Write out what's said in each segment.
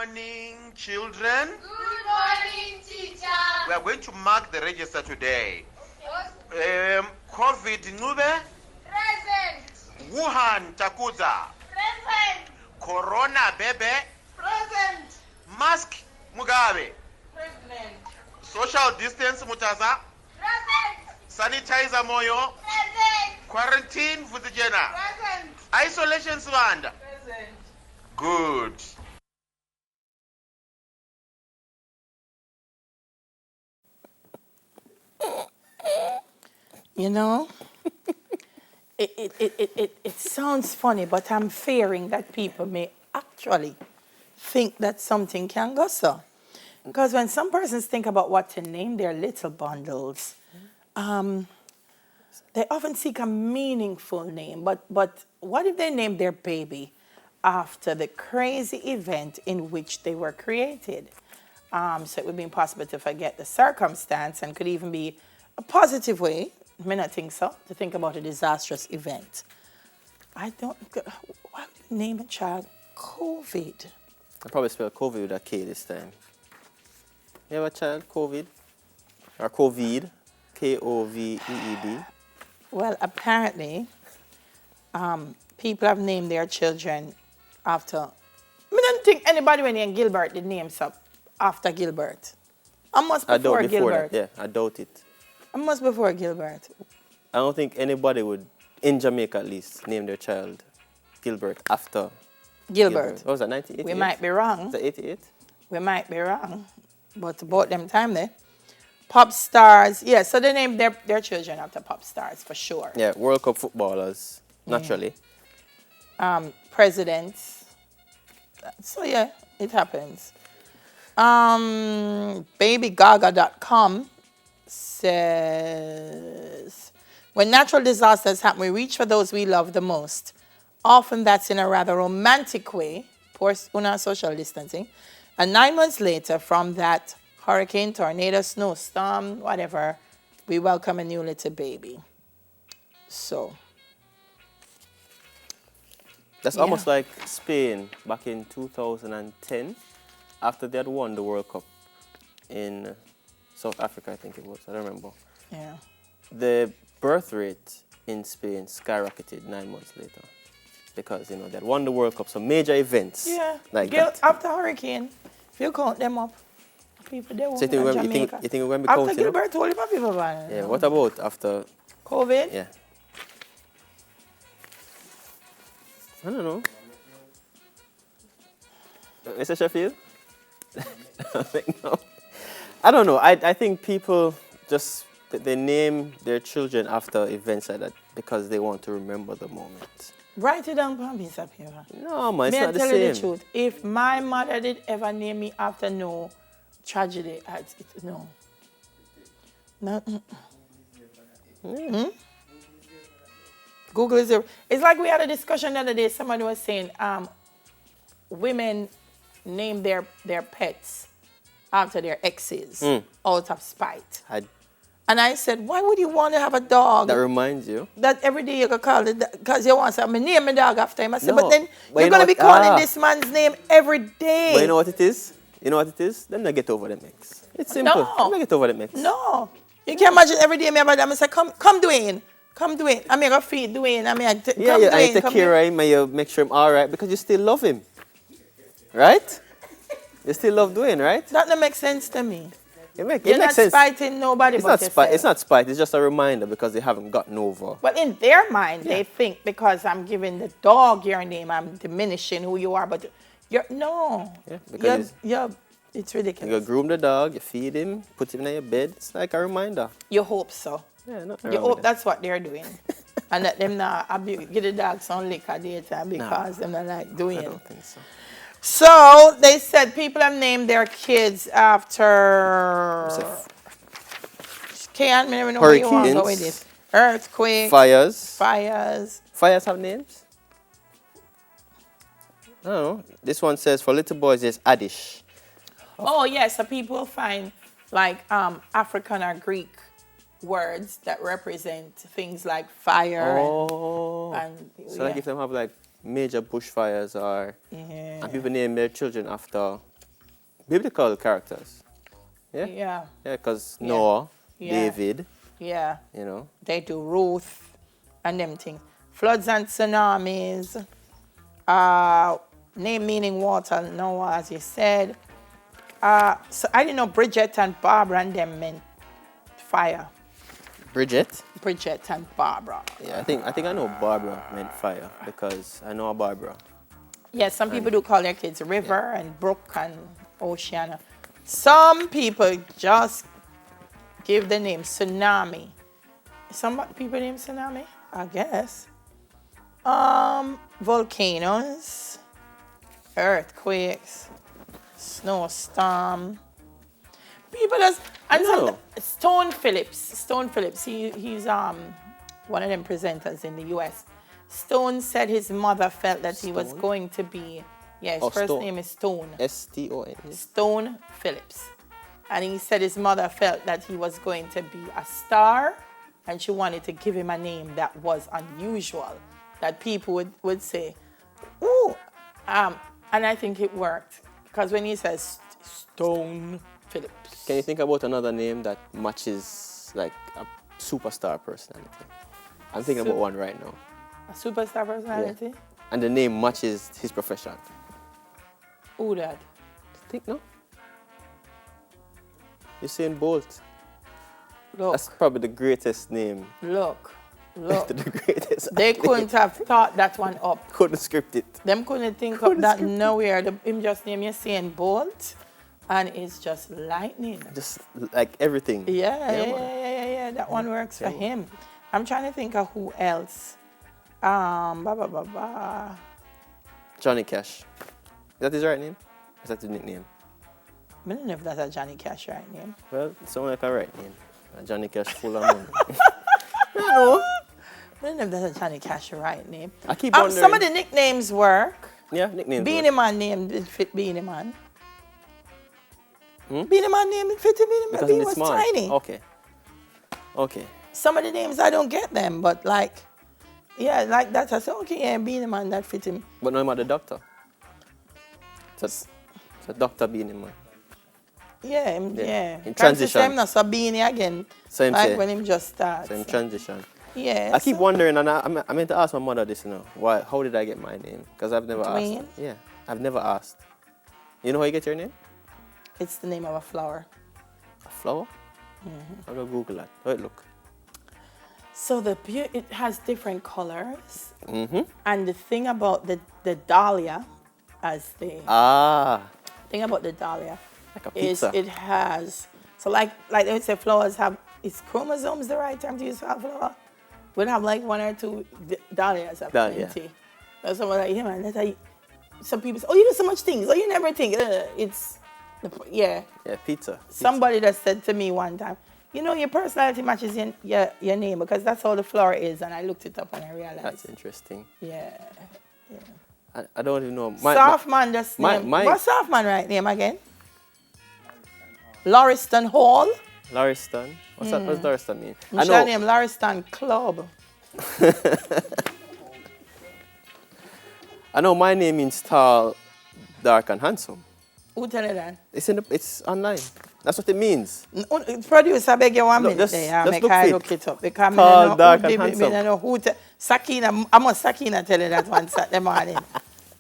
morning, children. Good morning, teacher. We are going to mark the register today. COVID Ncube. Present. Wuhan Takuza. Present. Corona Bebe. Present. Mask Mugabe. Present. Social distance Mutaza. Present. Sanitizer Moyo. Present. Quarantine Vutijena. Present. Isolation Swanda. Present. Good. You know, it sounds funny, but I'm fearing that people may actually think that something can go so. Because when some persons think about what to name their little bundles, they often seek a meaningful name. But what if they name their baby after the crazy event in which they were created? So it would be impossible to forget the circumstance and could even be a positive way, I may not think so, to think about a disastrous event. Why would you name a child COVID? I probably spell COVID with a K this time. You have a child, COVID? Or COVID? K-O-V-E-E-D? Well, apparently, people have named their children after... I don't think anybody when named Gilbert did name some after Gilbert. Almost before Gilbert. Yeah, I doubt it. Almost before Gilbert. I don't think anybody would, in Jamaica at least, name their child Gilbert after Gilbert. What was that, 1988? We might be wrong. Was that 88? We might be wrong. But about them time there. Pop stars. Yeah, so they named their children after pop stars for sure. Yeah, World Cup footballers, naturally. Presidents. So yeah, it happens. BabyGaga.com says, when natural disasters happen, we reach for those we love the most. Often that's in a rather romantic way, poor social distancing. And 9 months later, from that hurricane, tornado, snowstorm, whatever, we welcome a new little baby. So. That's almost like Spain back in 2010, after they had won the World Cup in South Africa, I think it was. I don't remember. Yeah. The birth rate in Spain skyrocketed 9 months later because, they had won the World Cup, some major events. Yeah. Like that. After hurricane, if you count them up, people they won't So you think we're going to be counting? After Gilbert, told you people about it. Yeah. What about after COVID? Yeah. I don't know. Mr. Sheffield? No. I don't know. I think people just, they name their children after events like that because they want to remember the moment. Write it down on a piece of paper. No, man, it's not the same. May I tell you the truth? If my mother did ever name me after no tragedy, no. No. Google is there. It's like we had a discussion the other day. Somebody was saying women name their pets after their exes out of spite. And I said, why would you want to have a dog That reminds you? that every day you can call it, because you want to name my dog after him? I said, No, but then but you're going to be calling this man's name every day. But you know what it is? Them not get over the mix. It's simple. No. Them not get over the mix. No. You can't imagine every day me about them and say, come Dwayne. Come Dwayne. I make a feed Dwayne. I make Yeah, Dwayne, and you take care of him and you make sure him all right because you still love him. Right? You still love Dwayne, right? That don't make sense to me. You're not sense. spiting nobody It's but not yourself. It's not spite. It's just a reminder because they haven't gotten over. But in their mind, they think because I'm giving the dog your name, I'm diminishing who you are. But you're no. Yeah, because it's ridiculous. you groom the dog, you feed him, put him in your bed. It's like a reminder. You hope so. Yeah, you hope that's what they're doing. And let them not give the dog some liquor daytime because they're not like doing it. I don't think so. So they said people have named their kids after can't never know where you want to go with this. Earthquake. Fires. Fires have names? I don't know. This one says for little boys there's Adish. Oh yes, so people find like African or Greek words that represent things like fire. So like if them have like major bushfires or and people name their children after biblical characters. Yeah? Yeah. Yeah, because Yeah. Noah, Yeah. David, Yeah. you know. They do Ruth and them things. Floods and tsunamis. Name meaning water, Noah, as you said. So I didn't know Bridget and Barbara and them meant fire. Bridget. Bridget and Barbara. Yeah, I think I know Barbara meant fire because I know a Barbara. Yeah, some people do call their kids River and Brook and Oceana. Some people just give the name Tsunami. Some people name Tsunami, I guess. Volcanoes, earthquakes, snowstorm. People just and No. Stone Phillips. He's one of them presenters in the U.S. Stone said his mother felt that he was Stone? going to be. Yeah, his Oh, first Stone. name is Stone. S-T-O-N. Stone Phillips. And he said his mother felt that he was going to be a star and she wanted to give him a name that was unusual, that people would say, ooh. And I think it worked because when he says Stone Phillips. Can you think about another name that matches like a superstar personality? I'm thinking about one right now. A superstar personality? And the name matches his profession. Who that? Think no? Usain Bolt. Look, That's probably the greatest name. look. the greatest. They athlete. couldn't have thought that one up. Couldn't script it. Them couldn't think Couldn't of that script it. nowhere. Him just name Usain Bolt and it's just lightning. Just like everything. Yeah. That one works for Yeah. him. I'm trying to think of who else. Ba. Johnny Cash. Is that his right name? Is that his nickname? I don't know if that's a Johnny Cash right name. Well, it sounds like a right name. Johnny Cash full of money. No. I don't know if that's a Johnny Cash right name. I keep wondering. Some of the nicknames work. Yeah, nicknames. Beanie Man name did fit Beanie Man. Hmm? Beanie Man name did fit Beanie Man. Because He it's was small. tiny. Okay. Some of the names I don't get them, but like, yeah, like that. I said, okay, yeah, Beanie Man, that fit him. But no, I'm the doctor. It's a doctor Beanie Man. Yeah, In Can't transition. say him not so Beanie again. So him like say- when him just starts. So in transition. Yeah. I keep wondering, and I meant to ask my mother this, why? How did I get my name? Because I've never Dwayne? asked. Yeah, I've never asked. You know how you get your name? It's the name of a flower. A flower? I'm gonna Google that. How it look? So it has different colors. Mm-hmm. And the thing about the dahlia, as the thing about the dahlia, Like a is pizza. it has, so like they would say flowers have, is chromosomes the right term to use for a flower? Would have like one or two dahlias have Dahlia. plenty. That's someone like, yeah man, that's how some people say, oh you do so much things, oh you never think, yeah. Yeah, pizza. Somebody that said to me one time, you know, your personality matches your name because that's how the flower is. And I looked it up and I realized. That's interesting. Yeah. I don't even know. Softman, that's name. What's Softman right name again? Lauriston Hall. Lauriston. What's that? What's Lauriston mean? I Michelle know. name Lauriston Club. I know my name means tall, dark, and handsome. Who tell you that? It's online. That's what it means. Producer, I beg you 1 Look, minute just- there. just Make look I fit. look it up. Because Tall, dark, and I handsome. don't know who Sakina, I must Sakina tell you that one Saturday morning.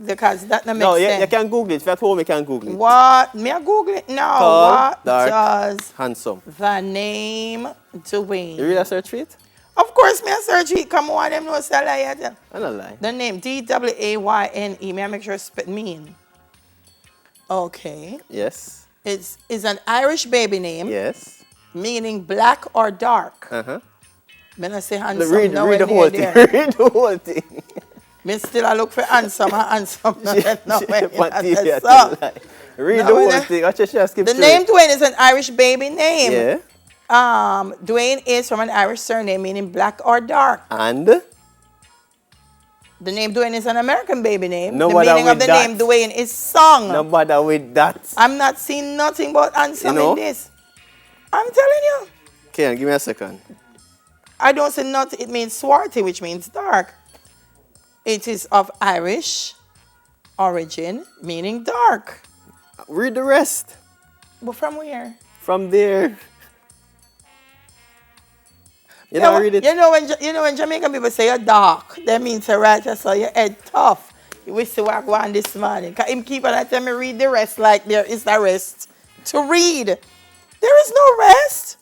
Because that don't make No, sense. you can Google it. If you're at home, you can Google it. What? Me I Google it now. Tall, What dark. does Handsome. the name Dwayne? You really search for it? Of course, me I search it. Come on, them no say lie yet. I don't lie. The name Dwayne. Me I make sure it's mean. Okay. Yes. It's an Irish baby name, Yes. meaning black or dark. Uh-huh. Me not say handsome. Read nowhere the near whole thing. there. Read the whole thing. Me still I look for handsome and handsome. Nowhere But near yeah, there. tell lie. Read No, the whole no. thing. Watch your share, skip The through name it. Dwayne is an Irish baby name. Yeah. Dwayne is from an Irish surname meaning black or dark. And The name Dwayne is an American baby name. No the bother meaning of with the that. name Dwayne is song. no bother with that. I'm not seeing nothing but handsome You know? in this. I'm telling you. Okay, give me a second. I don't say nothing. It means swarthy, which means dark. It is of Irish origin, meaning dark. Read the rest. But from where? From there. You know, read it. You know when Jamaican people say you're dark, that means you're right, so your head tough. You wish to walk one this morning. Cause him keep on telling me read the rest like there is the rest to read. There is no rest.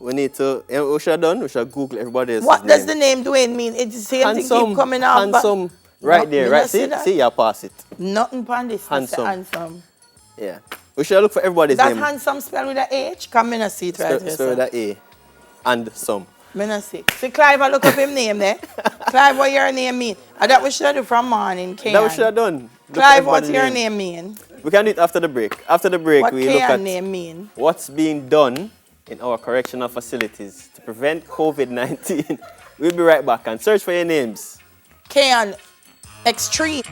We need to, we should have done, we should Google everybody else's What name. does the name Dwayne mean? It's the same thing keep coming out. Handsome. Right there, right? See, you pass it. Nothing upon this. Handsome. Handsome. Yeah. We should look for everybody's That's name. handsome spelled with an H? Come in and see it right here. Spell with an A. And some. Me not see. See Clive, I look up him name there. Clive, what your name mean? That we should do from morning, Kayan. That we should have done. Clive, what your name mean? We can do it after the break. After the break, What we look at name mean? what's being done in our correctional facilities to prevent COVID-19. We'll be right back and search for your names. Kayan, extreme.